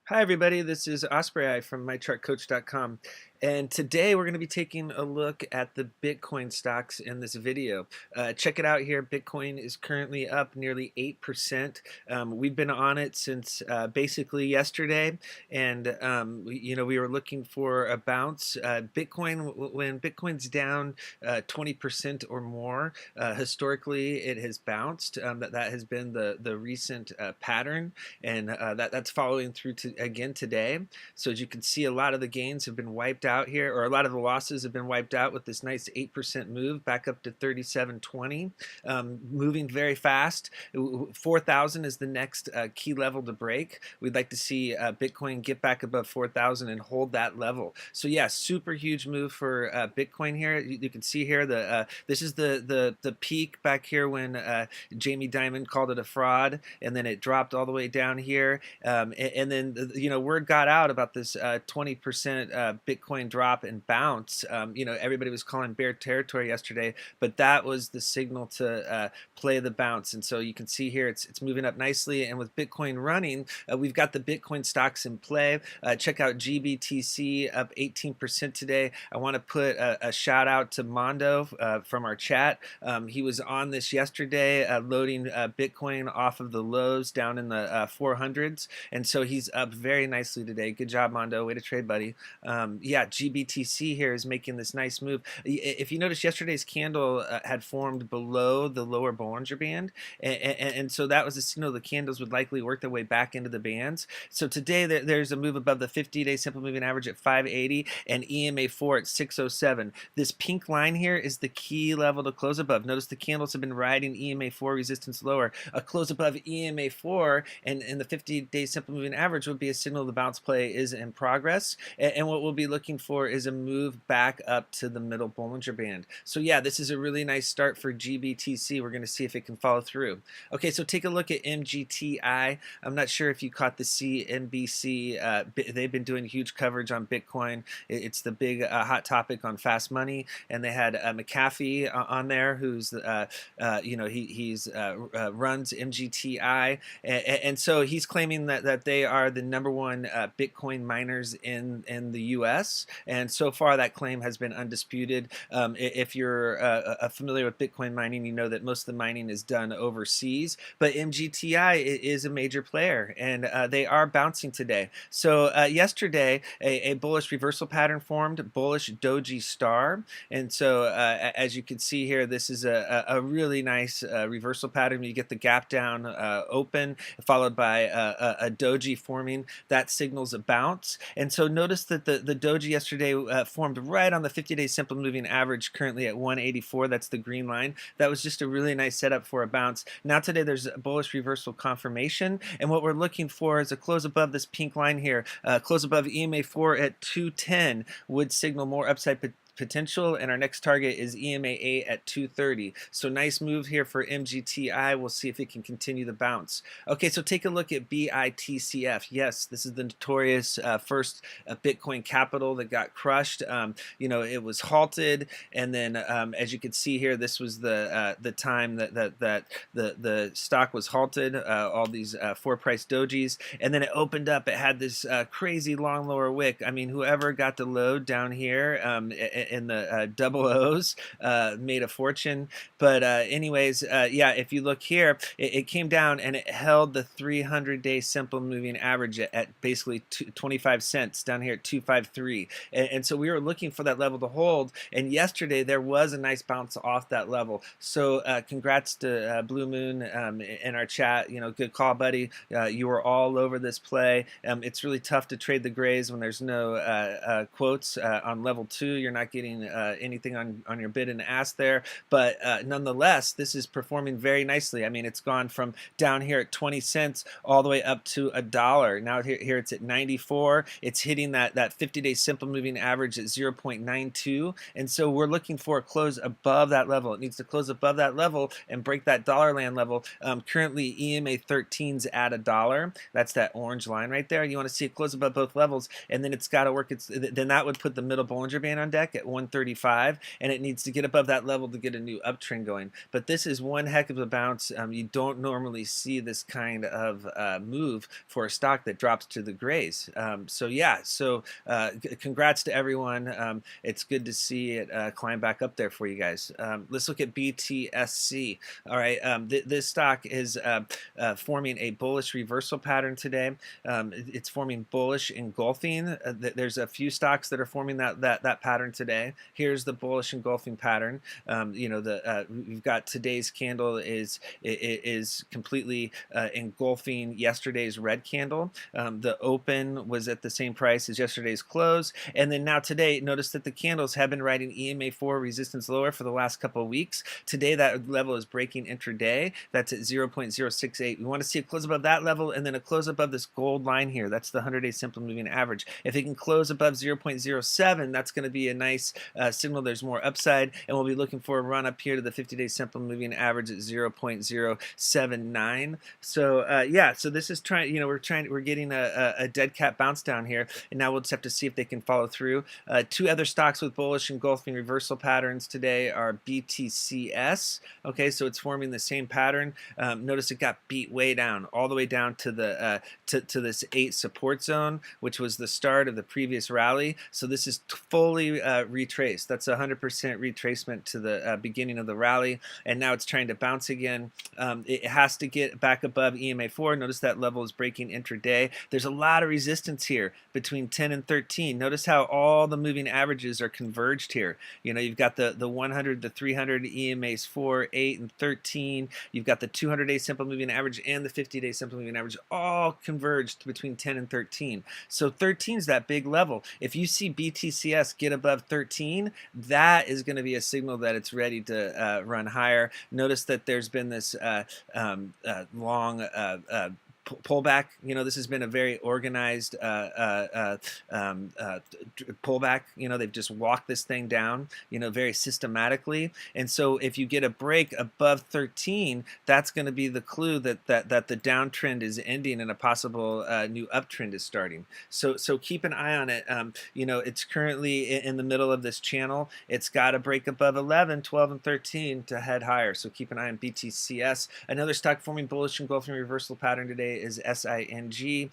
Hi everybody, this is Ospreyeye from MyChartCoach.com, and today we're going to be taking a look at the Bitcoin stocks in this video. Check it out here. Bitcoin is currently up nearly 8%. We've been on it since basically yesterday, and we were looking for a bounce. When Bitcoin's down 20% or more, historically it has bounced. That has been the recent pattern, and that's following through to again today. So as you can see, a lot of the gains have been wiped out here, or a lot of the losses have been wiped out with this nice 8% move back up to 37.20, moving very fast. 4,000 is the next key level to break. We'd like to see Bitcoin get back above 4,000 and hold that level. So yeah, super huge move for Bitcoin here. You can see here this is the peak back here when Jamie Dimon called it a fraud, and then it dropped all the way down here, and then word got out about this 20% Bitcoin drop and bounce. Everybody was calling bear territory yesterday, but that was the signal to play the bounce. And so you can see here it's moving up nicely, and with Bitcoin running, we've got the Bitcoin stocks in play. Check out GBTC up 18% today. I want to put a shout out to Mondo from our chat. He was on this yesterday, loading Bitcoin off of the lows down in the 400s, and so he's up very nicely today. Good job, Mondo. Way to trade, buddy. Yeah, GBTC here is making this nice move. If you notice, yesterday's candle had formed below the lower Bollinger Band, and so that was a signal the candles would likely work their way back into the bands. So today there's a move above the 50-day simple moving average at 580 and EMA 4 at 607. This pink line here is the key level to close above. Notice the candles have been riding EMA 4 resistance lower. A close above EMA 4 and the 50-day simple moving average would be a signal the bounce play is in progress, and what we'll be looking for is a move back up to the middle Bollinger Band. So yeah, this is a really nice start for GBTC. We're going to see if it can follow through. Okay, so take a look at MGTI. I'm not sure if you caught the CNBC. They've been doing huge coverage on Bitcoin. It's the big hot topic on fast money, and they had McAfee on there, who's he's runs MGTI, and so he's claiming that they are the #1 Bitcoin miners in the U.S., and so far that claim has been undisputed. If you're familiar with Bitcoin mining, you know that most of the mining is done overseas, but MGTI is a major player, and they are bouncing today. So yesterday, a bullish reversal pattern formed, bullish doji star, and so as you can see here, this is a really nice reversal pattern. You get the gap down open, followed by a doji forming. That signals a bounce. And so notice that the doji yesterday formed right on the 50-day simple moving average, currently at 184. That's the green line. That was just a really nice setup for a bounce. Now today there's a bullish reversal confirmation, and what we're looking for is a close above this pink line here. Close above EMA 4 at 210 would signal more upside potential, and our next target is EMA 8 at 230. So nice move here for MGTI. We'll see if it can continue the bounce. Okay, so take a look at BITCF. Yes, this is the notorious first Bitcoin capital that got crushed. It was halted, and then as you can see here, this was the time that the stock was halted. All these 4-price dojis, and then it opened up. It had this crazy long lower wick. I mean, whoever got the load down here in the double O's made a fortune. But anyways, yeah, if you look here, it came down and it held the 300-day simple moving average at basically 25 cents down here at 253. And so we were looking for that level to hold, and yesterday there was a nice bounce off that level. So congrats to Blue Moon in our chat. Good call, buddy. You were all over this play. It's really tough to trade the grays when there's no quotes on level 2. You're not getting anything on your bid and ask there, but nonetheless, this is performing very nicely. I mean, it's gone from down here at 20 cents all the way up to $1. Now here it's at 94. It's hitting that 50-day simple moving average at 0.92, and so we're looking for a close above that level. It needs to close above that level and break that dollar land level. Currently, EMA 13's at $1. That's that orange line right there. You want to see it close above both levels, and then it's got to work. Then that would put the middle Bollinger Band on deck at 135, and it needs to get above that level to get a new uptrend going. But this is one heck of a bounce. You don't normally see this kind of move for a stock that drops to the grays. So yeah, so congrats to everyone. It's good to see it climb back up there for you guys. Let's look at BTSC. All right, this stock is forming a bullish reversal pattern today. It's forming bullish engulfing. There's a few stocks that are forming that pattern today. Here's the bullish engulfing pattern. You know, we've got today's candle is completely engulfing yesterday's red candle. The open was at the same price as yesterday's close, and then now today, notice that the candles have been riding EMA4 resistance lower for the last couple of weeks. Today that level is breaking intraday. That's at 0.068. We want to see a close above that level and then a close above this gold line here. That's the 100-day simple moving average. If it can close above 0.07, that's going to be a nice signal there's more upside, and we'll be looking for a run up here to the 50-day simple moving average at 0.079. So yeah, so this is trying, you know, we're getting a dead cat bounce down here, and now we'll just have to see if they can follow through. Two other stocks with bullish engulfing reversal patterns today are BTCS. Okay, so it's forming the same pattern. Notice it got beat way down, all the way down to the to this 8 support zone, which was the start of the previous rally. So this is fully retraced. That's 100% retracement to the beginning of the rally, and now it's trying to bounce again. It has to get back above EMA4. Notice that level is breaking intraday. There's a lot of resistance here between 10 and 13. Notice how all the moving averages are converged here. You know, you've got the 100, the 300, EMAs 4, 8, and 13. You've got the 200-day simple moving average and the 50-day simple moving average all converged between 10 and 13. So 13 is that big level. If you see BTCS get above 13, that is going to be a signal that it's ready to run higher. Notice that there's been this long pullback. You know, this has been a very organized pullback. You know, they've just walked this thing down, you know, very systematically. And so if you get a break above 13, that's going to be the clue that the downtrend is ending and a possible new uptrend is starting. So keep an eye on it. You know, it's currently in the middle of this channel. It's got to break above 11, 12, and 13 to head higher. So keep an eye on BTCS. Another stock forming bullish engulfing reversal pattern today is SING.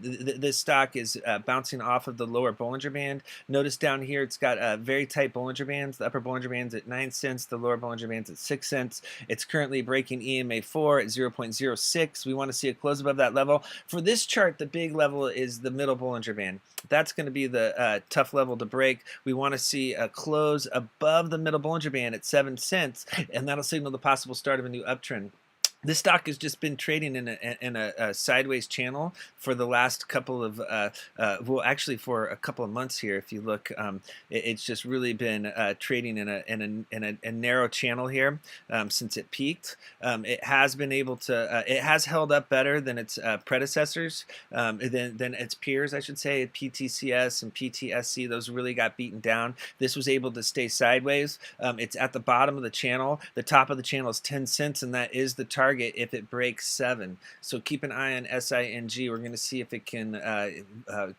This stock is bouncing off of the lower Bollinger Band. Notice down here it's got very tight Bollinger Bands. The upper Bollinger Band's at 9 cents, the lower Bollinger Band's at 6 cents. It's currently breaking EMA4 at 0.06. We want to see a close above that level. For this chart, the big level is the middle Bollinger Band. That's going to be the tough level to break. We want to see a close above the middle Bollinger Band at 7 cents, and that'll signal the possible start of a new uptrend. This stock has just been trading in a sideways channel for the last couple of, well, actually for a couple of months here. If you look, it's just really been trading in a narrow channel here since it peaked. It has been able to, it has held up better than its predecessors, than its peers, I should say. PTCS and PTSC, those really got beaten down. This was able to stay sideways. It's at the bottom of the channel. The top of the channel is 10 cents, and that is the target if it breaks 7. So keep an eye on SING. We're going to see if it can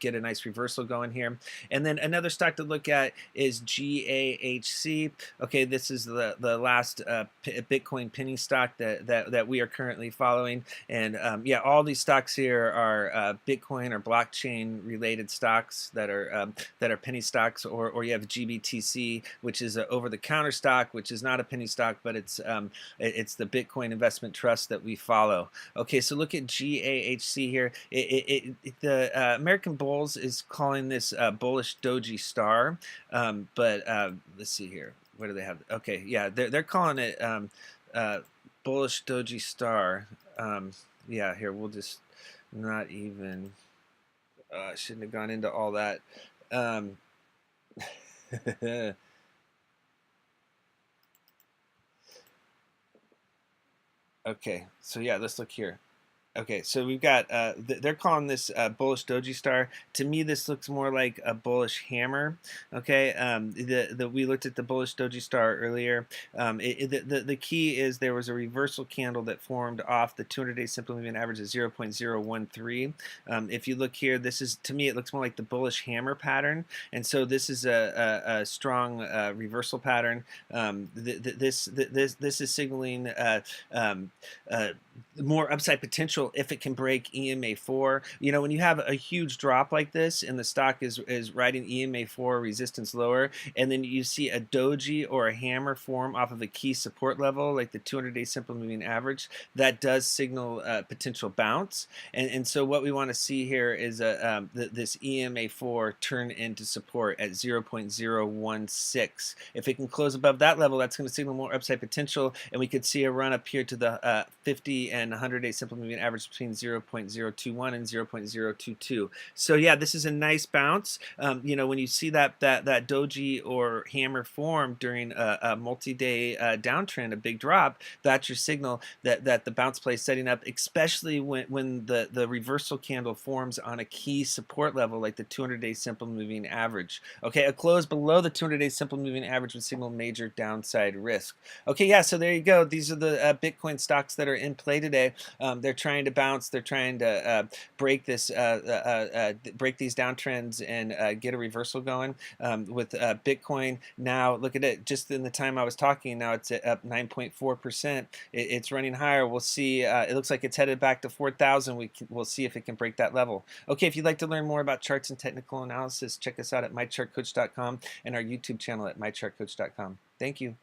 get a nice reversal going here. And then another stock to look at is GAHC. Okay, this is the last Bitcoin penny stock that we are currently following. And yeah, all these stocks here are Bitcoin or blockchain related stocks that are penny stocks, or you have GBTC, which is an over-the-counter stock, which is not a penny stock, but it's the Bitcoin investment trust that we follow. Okay, so look at GAHC here. The American Bulls is calling this bullish doji star, but let's see here. What do they have? Okay, yeah, they're calling it bullish doji star. Yeah, here we'll just not even. I shouldn't have gone into all that. Okay, so yeah, let's look here. Okay, so we've got they're calling this bullish doji star. To me, this looks more like a bullish hammer. Okay, we looked at the bullish doji star earlier. The key is there was a reversal candle that formed off the 200-day simple moving average of 0.013. If you look here, this is, to me, it looks more like the bullish hammer pattern, and so this is a strong reversal pattern. This is signaling um, more upside potential if it can break EMA 4. You know, when you have a huge drop like this and the stock is riding EMA 4 resistance lower, and then you see a doji or a hammer form off of a key support level like the 200-day simple moving average, that does signal potential bounce. And so what we want to see here is this EMA 4 turn into support at 0.016. If it can close above that level, that's going to signal more upside potential, and we could see a run up here to the 50 and 100-day simple moving average between 0.021 and 0.022. So yeah, this is a nice bounce. You know, when you see that doji or hammer form during a multi-day downtrend, a big drop, that's your signal that the bounce play is setting up, especially when the reversal candle forms on a key support level like the 200-day simple moving average. Okay, a close below the 200-day simple moving average would signal major downside risk. Okay, yeah, so there you go. These are the Bitcoin stocks that are in play today. They're trying to bounce. They're trying to break this, break these downtrends and get a reversal going. With Bitcoin now, look at it. Just in the time I was talking, now it's up 9.4%. It's running higher. We'll see. It looks like it's headed back to 4,000. We'll see if it can break that level. Okay, if you'd like to learn more about charts and technical analysis, check us out at mychartcoach.com and our YouTube channel at mychartcoach.com. Thank you.